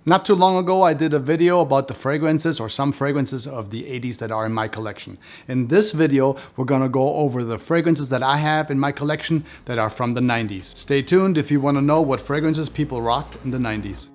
Not too long ago, I did a video about the fragrances or some fragrances of the 80s that are in my collection. In this video, we're gonna go over the fragrances that I have in my collection that are from the 90s. Stay tuned if you wanna know what fragrances people rocked in the 90s.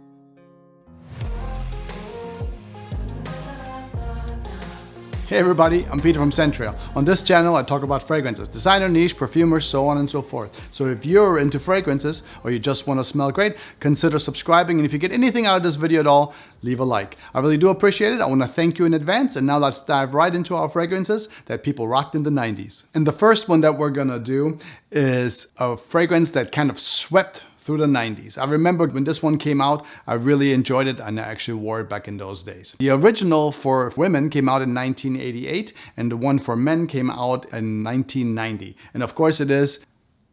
Hey everybody, I'm Peter from Centrail. On this channel I talk about fragrances, designer, niche, perfumers, so on and so forth. So if you're into fragrances or you just want to smell great, consider subscribing, and if you get anything out of this video at all, leave a like. I really do appreciate it. I want to thank you in advance, and now let's dive right into our fragrances that people rocked in the 90s. And the first one that we're gonna do is a fragrance that kind of swept through the 90s. I remember when this one came out, I really enjoyed it and I actually wore it back in those days. The original for women came out in 1988 and the one for men came out in 1990. And of course it is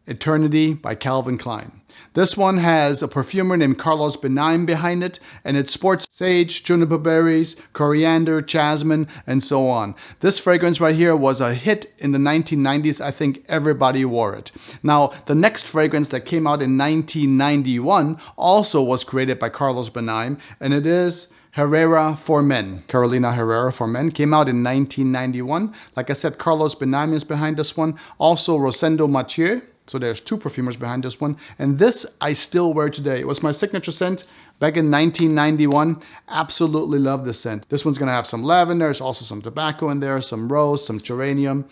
Eternity by Calvin Klein. This one has a perfumer named Carlos Benaim behind it, and it sports sage, juniper berries, coriander, jasmine, and so on. This fragrance right here was a hit in the 1990s. I think everybody wore it. Now, the next fragrance that came out in 1991 also was created by Carlos Benaim, and it is Herrera for Men. Carolina Herrera for Men came out in 1991. Like I said, Carlos Benaim is behind this one. Also, Rosendo Mathieu. So there's two perfumers behind this one. And this I still wear today. It was my signature scent back in 1991. Absolutely love this scent. This one's gonna have some lavender. There's also some tobacco in there, some rose, some geranium,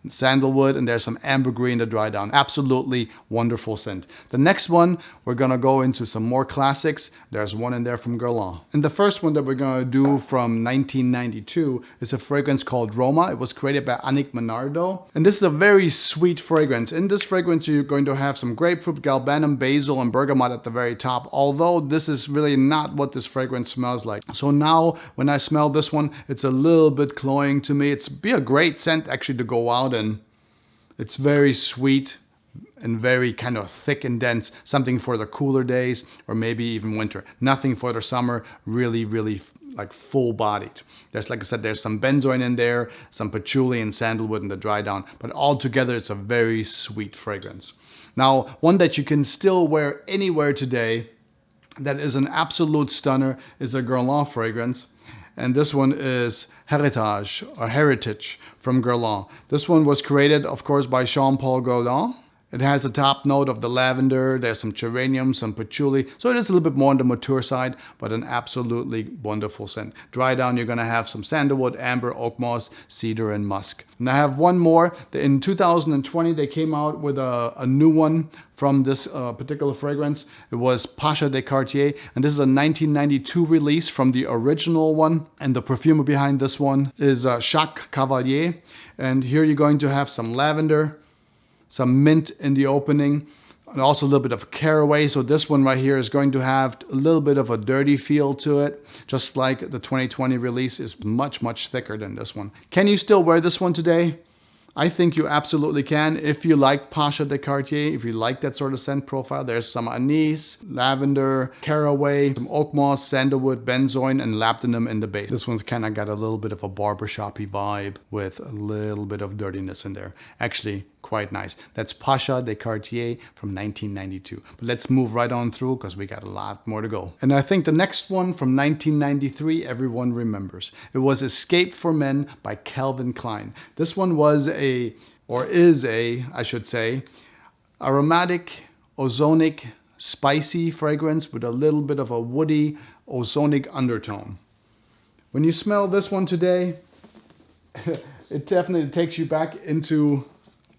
sandalwood, and there's some ambergris in the dry down. Absolutely wonderful scent. The next one, we're gonna go into some more classics. There's one in there from Guerlain. And the first one that we're gonna do from 1992 is a fragrance called Roma. It was created by Annick Menardo. And this is a very sweet fragrance. In this fragrance, you're going to have some grapefruit, galbanum, basil, and bergamot at the very top. Although this is really not what this fragrance smells like. So now, when I smell this one, it's a little bit cloying to me. It's be a great scent actually to go out, and it's very sweet and very kind of thick and dense. Something for the cooler days or maybe even winter. Nothing for the summer. Really, really like full-bodied. There's, like I said, there's some benzoin in there, some patchouli and sandalwood in the dry down. But altogether, it's a very sweet fragrance. Now, one that you can still wear anywhere today that is an absolute stunner is a Guerlain fragrance. And this one is Heritage or Heritage from Guerlain. This one was created, of course, by Jean-Paul Guerlain. It has a top note of the lavender. There's some geranium, some patchouli. So it is a little bit more on the mature side, but an absolutely wonderful scent. Dry down, you're gonna have some sandalwood, amber, oak moss, cedar, and musk. And I have one more. In 2020, they came out with a new one from this particular fragrance. It was Pacha de Cartier, and this is a 1992 release from the original one. And the perfumer behind this one is Jacques Cavallier. And here you're going to have some lavender, some mint in the opening, and also a little bit of caraway. So this one right here is going to have a little bit of a dirty feel to it, just like the 2020 release is much, much thicker than this one. Can you still wear this one today? I think you absolutely can. If you like Pacha de Cartier, if you like that sort of scent profile, there's some anise, lavender, caraway, some oak moss, sandalwood, benzoin, and labdanum in the base. This one's kind of got a little bit of a barbershop-y vibe with a little bit of dirtiness in there. Actually, quite nice. That's Pacha de Cartier from 1992. But let's move right on through because we got a lot more to go. And I think the next one from 1993, everyone remembers. It was Escape for Men by Calvin Klein. This one was I should say, aromatic, ozonic, spicy fragrance with a little bit of a woody, ozonic undertone. When you smell this one today, it definitely takes you back into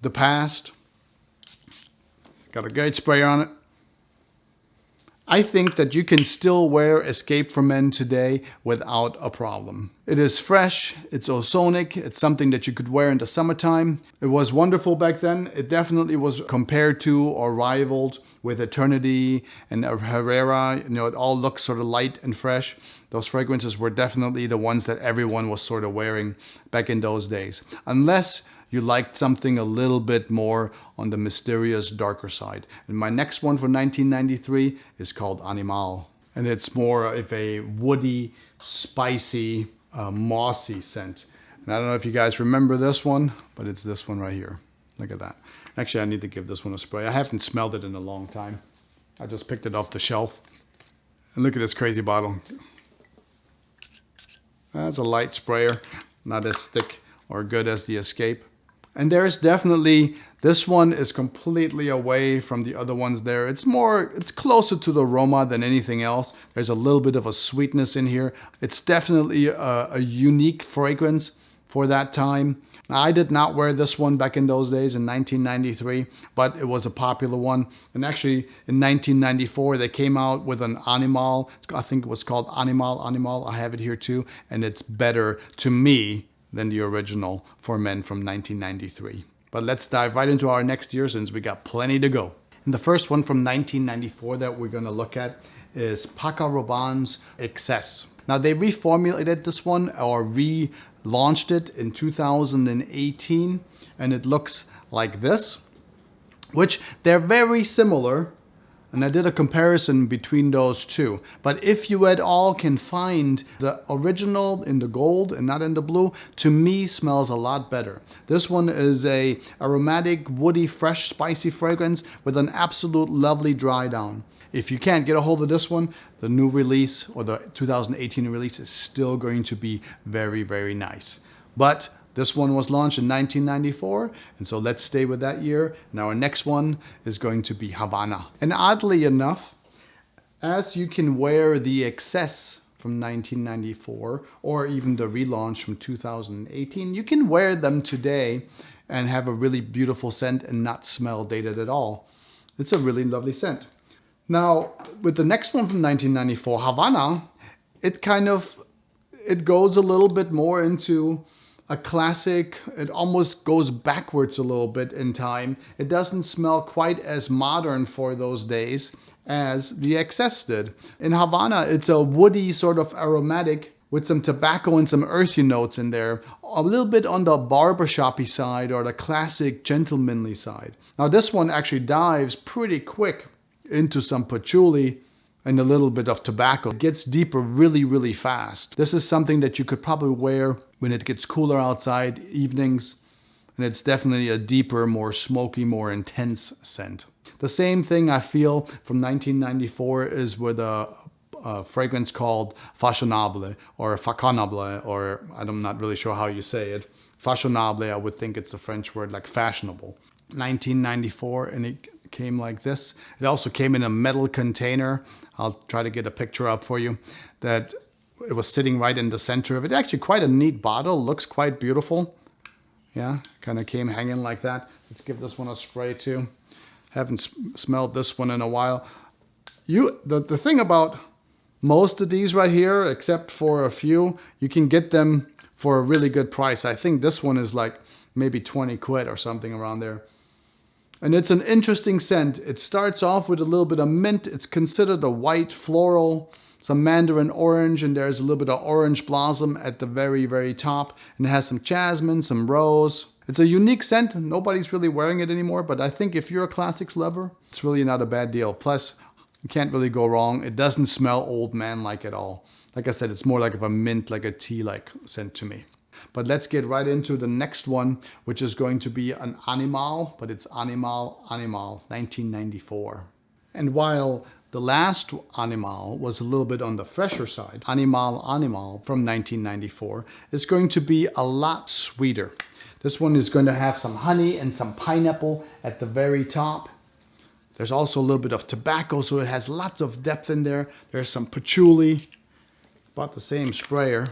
the past. Got a great spray on it. I think that you can still wear Escape for Men today without a problem. It is fresh, it's ozonic, it's something that you could wear in the summertime. It was wonderful back then. It definitely was compared to or rivaled with Eternity and Herrera. You know, it all looks sort of light and fresh. Those fragrances were definitely the ones that everyone was sort of wearing back in those days. Unless you liked something a little bit more on the mysterious, darker side. And my next one for 1993 is called Animal. And it's more of a woody, spicy, mossy scent. And I don't know if you guys remember this one, but it's this one right here. Look at that. Actually, I need to give this one a spray. I haven't smelled it in a long time. I just picked it off the shelf. And look at this crazy bottle. That's a light sprayer, not as thick or good as the Escape. And there's definitely, this one is completely away from the other ones there. It's closer to the aroma than anything else. There's a little bit of a sweetness in here. It's definitely a unique fragrance for that time. Now, I did not wear this one back in those days in 1993, but it was a popular one. And actually in 1994, they came out with an Animal. I think it was called Animal. I have it here too. And it's better to me than the original for men from 1993. But let's dive right into our next year since we got plenty to go. And the first one from 1994 that we're going to look at is Paco Rabanne's Excess. Now they reformulated this one or relaunched it in 2018 and it looks like this, which they're very similar. And I did a comparison between those two. But if you at all can find the original in the gold and not in the blue, to me smells a lot better. This one is a aromatic, woody, fresh, spicy fragrance with an absolute lovely dry down. If you can't get a hold of this one, the new release or the 2018 release is still going to be very, very nice. But this one was launched in 1994, and so let's stay with that year. Now our next one is going to be Havana. And oddly enough, as you can wear the Excess from 1994 or even the relaunch from 2018, you can wear them today and have a really beautiful scent and not smell dated at all. It's a really lovely scent. Now, with the next one from 1994, Havana, it goes a little bit more into a classic. It almost goes backwards a little bit in time. It doesn't smell quite as modern for those days as the Excess did. In Havana, it's a woody sort of aromatic with some tobacco and some earthy notes in there. A little bit on the barbershoppy side or the classic gentlemanly side. Now this one actually dives pretty quick into some patchouli and a little bit of tobacco. It gets deeper really, really fast. This is something that you could probably wear when it gets cooler outside, evenings, and it's definitely a deeper, more smoky, more intense scent. The same thing I feel from 1994 is with a fragrance called Fashionable or Faconable, or I'm not really sure how you say it. Fashionable, I would think it's a French word like fashionable. 1994, and it came like this. It also came in a metal container. I'll try to get a picture up for you. That it was sitting right in the center of it. Actually quite a neat bottle, looks quite beautiful. Yeah, kind of came hanging like that. Let's give this one a spray too. Haven't smelled this one in a while. The thing about most of these right here, except for a few, you can get them for a really good price. I think this one is like maybe 20 quid or something around there. And it's an interesting scent. It starts off with a little bit of mint. It's considered a white floral, some mandarin orange, and there's a little bit of orange blossom at the very, very top. And it has some jasmine, some rose. It's a unique scent. Nobody's really wearing it anymore, but I think if you're a classics lover, it's really not a bad deal. Plus, you can't really go wrong. It doesn't smell old man-like at all. Like I said, it's more like of a mint, like a tea-like scent to me. But let's get right into the next one, which is going to be an Animal, but it's Animal, 1994. And while the last Animal was a little bit on the fresher side, Animal from 1994 is going to be a lot sweeter. This one is going to have some honey and some pineapple at the very top. There's also a little bit of tobacco, so it has lots of depth in there. There's some patchouli, about the same sprayer.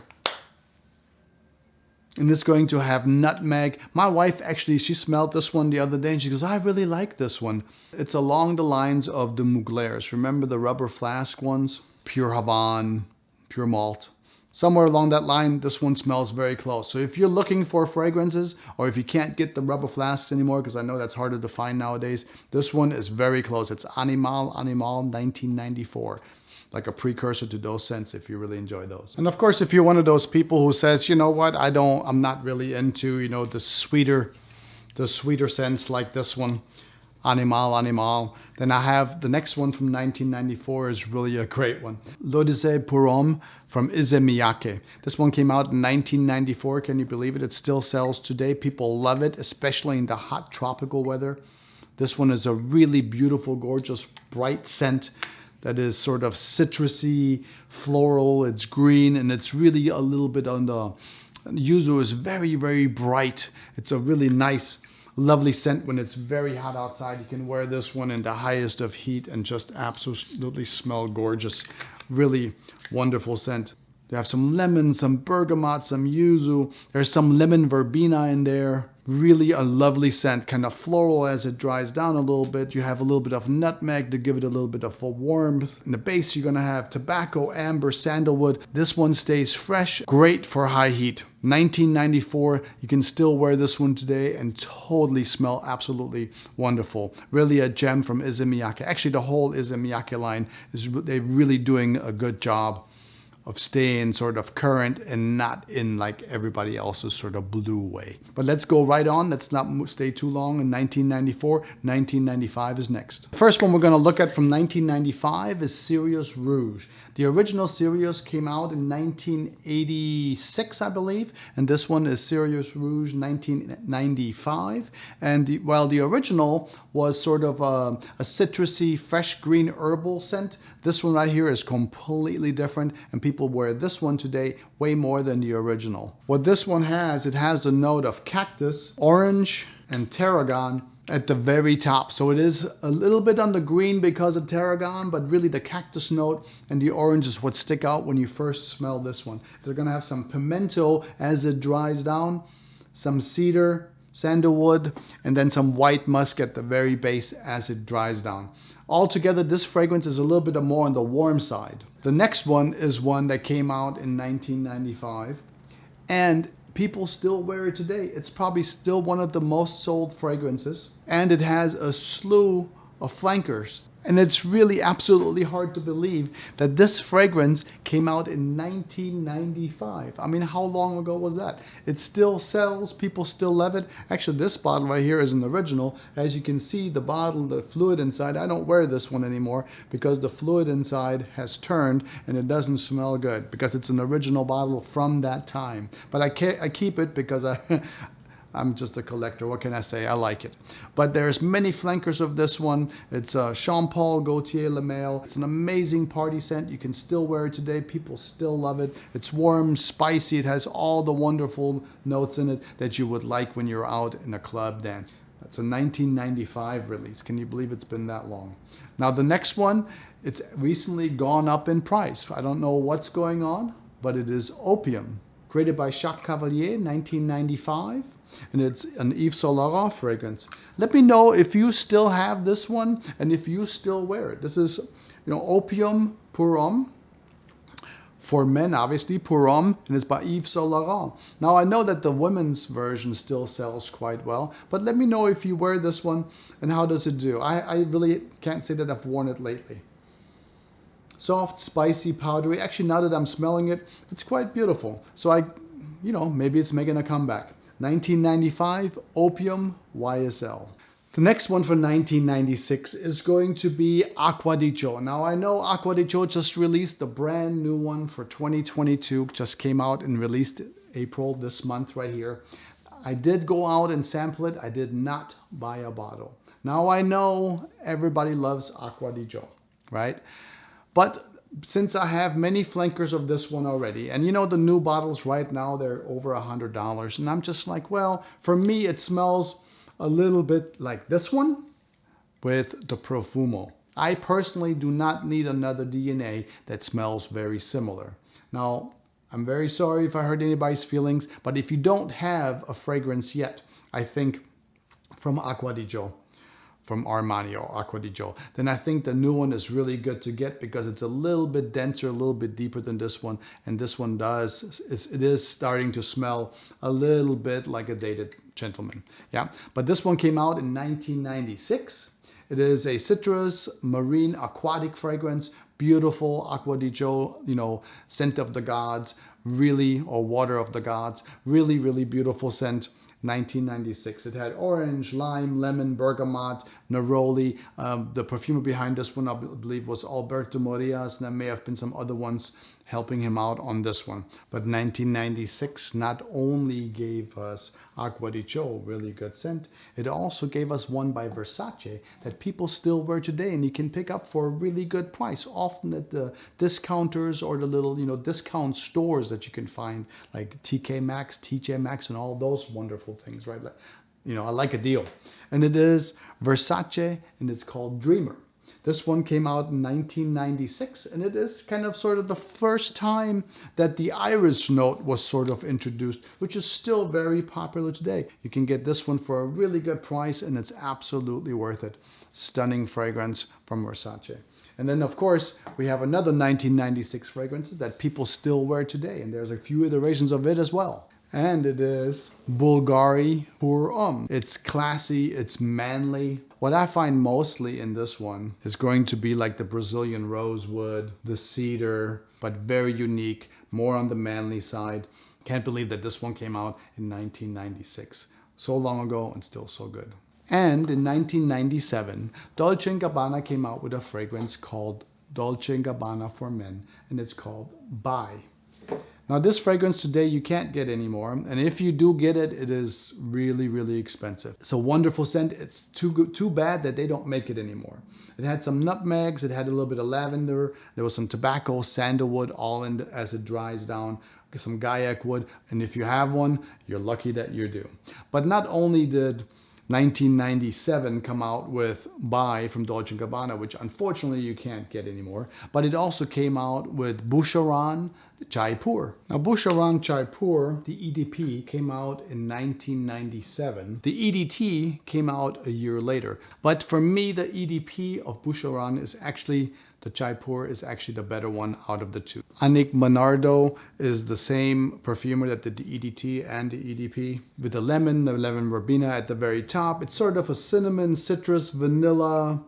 And it's going to have nutmeg. My wife actually, she smelled this one the other day and she goes, I really like this one. It's along the lines of the Mugler's. Remember the rubber flask ones? Pure Havana, pure malt. Somewhere along that line, this one smells very close. So if you're looking for fragrances, or if you can't get the rubber flasks anymore, because I know that's harder to find nowadays, this one is very close. It's Animal 1994. Like a precursor to those scents if you really enjoy those. And of course, if you're one of those people who says, you know what, I'm not really into, the sweeter scents like this one, Animal, then I have the next one from 1994 is really a great one. L'Odyssée pour Homme from Issey Miyake. This one came out in 1994. Can you believe it? It still sells today. People love it, especially in the hot tropical weather. This one is a really beautiful, gorgeous, bright scent. that is sort of citrusy, floral. It's green, and it's really a little bit on the yuzu is very, very bright. It's a really nice, lovely scent when it's very hot outside. You can wear this one in the highest of heat and just absolutely smell gorgeous. Really wonderful scent. You have some lemon, some bergamot, some yuzu. There's some lemon verbena in there. Really a lovely scent, kind of floral as it dries down a little bit. You have a little bit of nutmeg to give it a little bit of a warmth. In the base, you're going to have tobacco, amber, sandalwood. This one stays fresh, great for high heat. 1994, you can still wear this one today and totally smell absolutely wonderful. Really a gem from Issey Miyake. Actually, the whole Issey Miyake line, they're really doing a good job of staying sort of current and not in like everybody else's sort of blue way. But let's go right on. Let's not stay too long in 1994. 1995 is next. The first one we're going to look at from 1995 is Sirius Rouge. The original Sirius came out in 1986, I believe, and this one is Sirius Rouge 1995. And while the original was sort of a citrusy, fresh green herbal scent, this one right here is completely different, and people wear this one today way more than the original. What this one has, it has the note of cactus, orange, and tarragon at the very top. So it is a little bit on the green because of tarragon, but really the cactus note and the orange is what stick out when you first smell this one. They're gonna have some pimento as it dries down, some cedar, sandalwood, and then some white musk at the very base as it dries down. Altogether, this fragrance is a little bit more on the warm side. The next one is one that came out in 1995, and people still wear it today. It's probably still one of the most sold fragrances, and it has a slew of flankers. And it's really absolutely hard to believe that this fragrance came out in 1995. I mean, how long ago was that? It still sells, people still love it. Actually, this bottle right here is an original. As you can see, the bottle, the fluid inside, I don't wear this one anymore because the fluid inside has turned and it doesn't smell good because it's an original bottle from that time. But I keep it because I'm just a collector. What can I say? I like it. But there's many flankers of this one. It's Jean Paul Gaultier Le Male. It's an amazing party scent. You can still wear it today. People still love it. It's warm, spicy. It has all the wonderful notes in it that you would like when you're out in a club dance. That's a 1995 release. Can you believe it's been that long? Now the next one, it's recently gone up in price. I don't know what's going on, but it is Opium, created by Jacques Cavallier, 1995. And it's an Yves Saint Laurent fragrance. Let me know if you still have this one and if you still wear it. This is, Opium pour homme. For men, obviously, pour homme, and it's by Yves Saint Laurent. Now, I know that the women's version still sells quite well, but let me know if you wear this one and how does it do. I really can't say that I've worn it lately. Soft, spicy, powdery. Actually, now that I'm smelling it, it's quite beautiful. So maybe it's making a comeback. 1995, Opium YSL. The next one for 1996 is going to be Acqua di Gio. Now I know Acqua di Gio just released the brand new one for 2022, just came out and released April this month right here. I did go out and sample it. I did not buy a bottle. Now I know everybody loves Acqua di Gio, right? But since I have many flankers of this one already, and the new bottles right now, they're over $100. And I'm just like, well, for me, it smells a little bit like this one with the Profumo. I personally do not need another DNA that smells very similar. Now, I'm very sorry if I hurt anybody's feelings, but if you don't have a fragrance yet, I think from Acqua di Gio, from Armani or Acqua di Gio, then I think the new one is really good to get because it's a little bit denser, a little bit deeper than this one. And this one it is starting to smell a little bit like a dated gentleman. Yeah, but this one came out in 1996. It is a citrus, marine, aquatic fragrance, beautiful Acqua di Gio, scent of the gods, really, or water of the gods, really, really beautiful scent. 1996. It had orange, lime, lemon, bergamot, neroli. The perfumer behind this one, I believe, was Alberto Morillas, and there may have been some other ones helping him out on this one. But 1996 not only gave us Acqua di Gio, really good scent, it also gave us one by Versace that people still wear today and you can pick up for a really good price, often at the discounters or the little, discount stores that you can find, like TK Maxx, TJ Maxx, and all those wonderful things, right? I like a deal. And it is Versace, and it's called Dreamer. This one came out in 1996, and it is kind of sort of the first time that the iris note was sort of introduced, which is still very popular today. You can get this one for a really good price, and it's absolutely worth it. Stunning fragrance from Versace. And then, of course, we have another 1996 fragrances that people still wear today, and there's a few iterations of it as well. And it is Bulgari Pour Homme. It's classy, it's manly. What I find mostly in this one is going to be like the Brazilian rosewood, the cedar, but very unique, more on the manly side. Can't believe that this one came out in 1996. So long ago and still so good. And in 1997, Dolce & Gabbana came out with a fragrance called Dolce & Gabbana for Men, and it's called Bye. Now this fragrance today you can't get anymore, and if you do get it, it is really, really expensive. It's a wonderful scent. It's too bad that they don't make it anymore. It had some nutmegs, it had a little bit of lavender, there was some tobacco, sandalwood, all in as it dries down, some gaiac wood, and if you have one, you're lucky that you do. But not only did 1997 come out with Bye from Dolce & Gabbana, which unfortunately you can't get anymore, but it also came out with Boucheron Jaipur. Now Boucheron Jaipur, the EDP, came out in 1997. The EDT came out a year later. But for me, the EDP of Boucheron is actually, the Jaipur is actually the better one out of the two. Annick Menardo is the same perfumer that did the EDT and the EDP. With the lemon verbena at the very top. It's sort of a cinnamon, citrus, vanilla,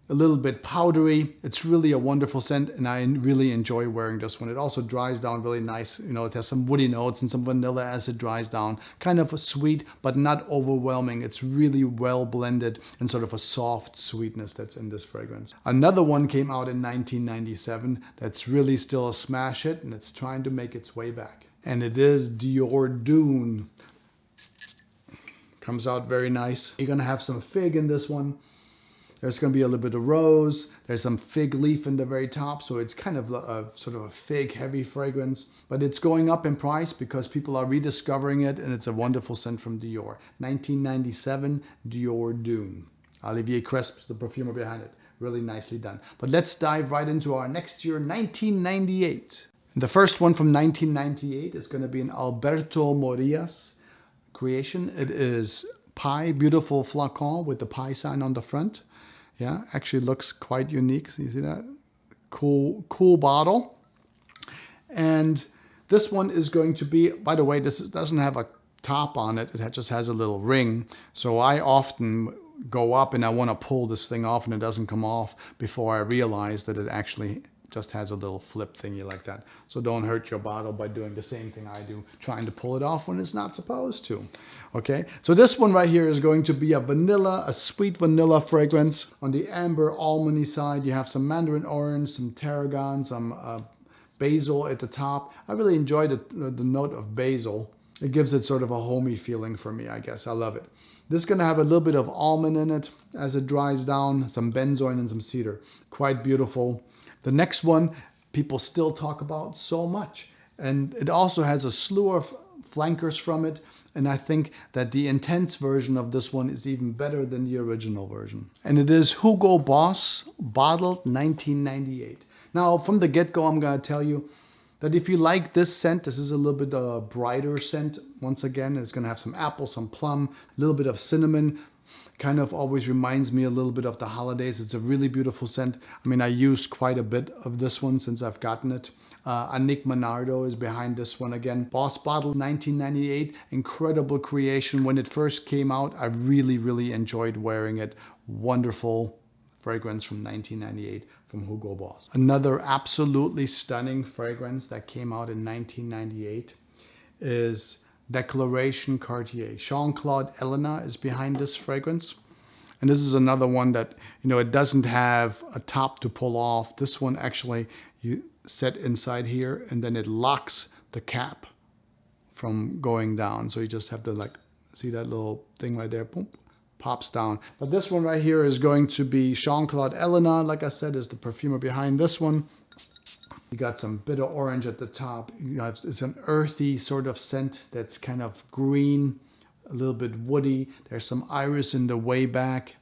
a little bit powdery. It's really a wonderful scent, and I really enjoy wearing this one. It also dries down really nice. It has some woody notes and some vanilla as it dries down. Kind of a sweet, but not overwhelming. It's really well blended and sort of a soft sweetness that's in this fragrance. Another one came out in 1997 that's really still a smash hit, and it's trying to make its way back. And it is Dior Dune. Comes out very nice. You're gonna have some fig in this one. There's going to be a little bit of rose. There's some fig leaf in the very top. So it's kind of a sort of a fig heavy fragrance. But it's going up in price because people are rediscovering it. And it's a wonderful scent from Dior. 1997 Dior Dune. Olivier Cresp, the perfumer behind it. Really nicely done. But let's dive right into our next year, 1998. And the first one from 1998 is going to be an Alberto Morillas creation. It is Pi, beautiful flacon with the Pi sign on the front. Yeah, actually looks quite unique. So you see that? Cool bottle. And this one is going to be, by the way, doesn't have a top on it. It just has a little ring. So I often go up and I want to pull this thing off and it doesn't come off before I realize that it actually just has a little flip thingy like that. So don't hurt your bottle by doing the same thing I do, trying to pull it off when it's not supposed to. Okay, so this one right here is going to be a sweet vanilla fragrance. On the amber almondy side, you have some mandarin orange, some tarragon, some basil at the top. I really enjoy the note of basil. It gives it sort of a homey feeling for me, I guess. I love it. This is going to have a little bit of almond in it as it dries down, some benzoin and some cedar. Quite beautiful. The next one, people still talk about so much. And it also has a slew of flankers from it. And I think that the intense version of this one is even better than the original version. And it is Hugo Boss, bottled 1998. Now, from the get-go, I'm going to tell you that if you like this scent, this is a little bit brighter scent. Once again, it's going to have some apple, some plum, a little bit of cinnamon. Kind of always reminds me a little bit of the holidays. It's a really beautiful scent. I mean, I used quite a bit of this one since I've gotten it. Annick Menardo is behind this one again. Boss bottle 1998, incredible creation. When it first came out, I really, really enjoyed wearing it. Wonderful fragrance from 1998 from Hugo Boss. Another absolutely stunning fragrance that came out in 1998 is Declaration Cartier. Jean-Claude Ellena is behind this fragrance. And this is another one that, you know, it doesn't have a top to pull off. This one actually you set inside here and then it locks the cap from going down. So you just have to like, see that little thing right there, boom, pops down. But this one right here is going to be Jean-Claude Ellena, like I said, is the perfumer behind this one. You got some bitter orange at the top. You have, it's an earthy sort of scent that's kind of green, a little bit woody. There's some iris in the way back,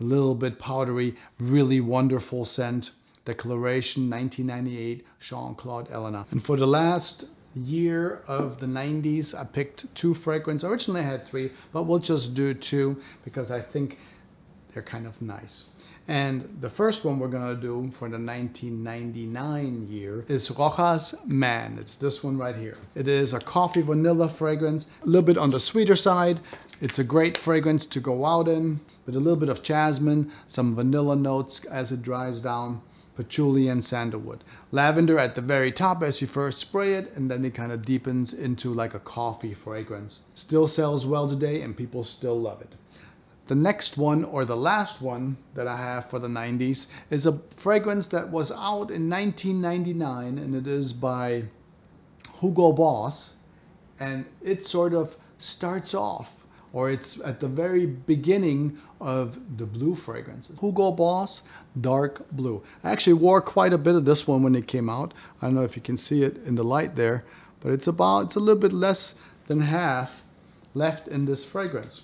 a little bit powdery, really wonderful scent. Declaration 1998, Jean-Claude Ellena. And for the last year of the 90s, I picked 2 fragrances. Originally I had 3, but we'll just do 2 because I think they're kind of nice. And the first one we're gonna do for the 1999 year is Rojas Man. It's this one right here. It is a coffee vanilla fragrance, a little bit on the sweeter side. It's a great fragrance to go out in with a little bit of jasmine, some vanilla notes as it dries down, patchouli and sandalwood. Lavender at the very top as you first spray it, and then it kind of deepens into like a coffee fragrance. Still sells well today and people still love it. The next one, or the last one that I have for the 90s, is a fragrance that was out in 1999, and it is by Hugo Boss, and it sort of starts off, or it's at the very beginning of the blue fragrances. Hugo Boss Dark Blue. I actually wore quite a bit of this one when it came out. I don't know if you can see it in the light there, but it's a little bit less than half left in this fragrance.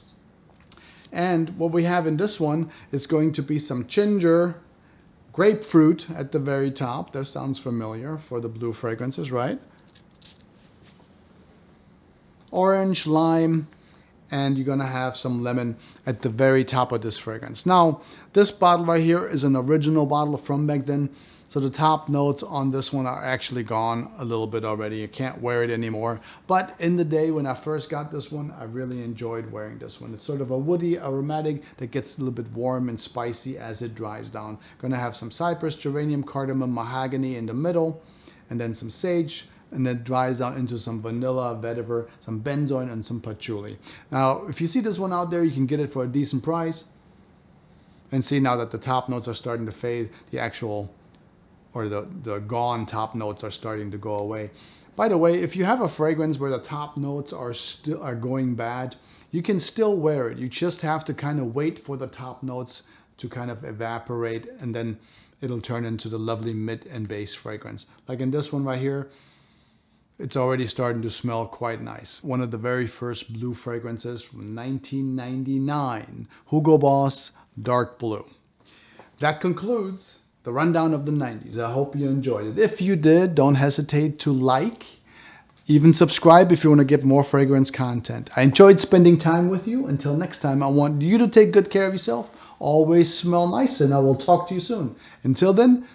And what we have in this one is going to be some ginger, grapefruit at the very top. That sounds familiar for the blue fragrances, right? Orange, lime, and you're gonna have some lemon at the very top of this fragrance. Now, this bottle right here is an original bottle from back then. So the top notes on this one are actually gone a little bit already. You can't wear it anymore. But in the day when I first got this one, I really enjoyed wearing this one. It's sort of a woody aromatic that gets a little bit warm and spicy as it dries down. Gonna have some cypress, geranium, cardamom, mahogany in the middle, and then some sage, and then dries down into some vanilla, vetiver, some benzoin, and some patchouli. Now, if you see this one out there, you can get it for a decent price. And see now that the top notes are starting to fade, the actual or the gone top notes are starting to go away. By the way, if you have a fragrance where the top notes are going bad, you can still wear it. You just have to kind of wait for the top notes to kind of evaporate, and then it'll turn into the lovely mid and base fragrance. Like in this one right here, it's already starting to smell quite nice. One of the very first blue fragrances from 1999, Hugo Boss Dark Blue. That concludes the rundown of the 90s. I hope you enjoyed it. If you did, don't hesitate to like, even subscribe if you want to get more fragrance content. I enjoyed spending time with you. Until next time, I want you to take good care of yourself. Always smell nice, and I will talk to you soon. Until then,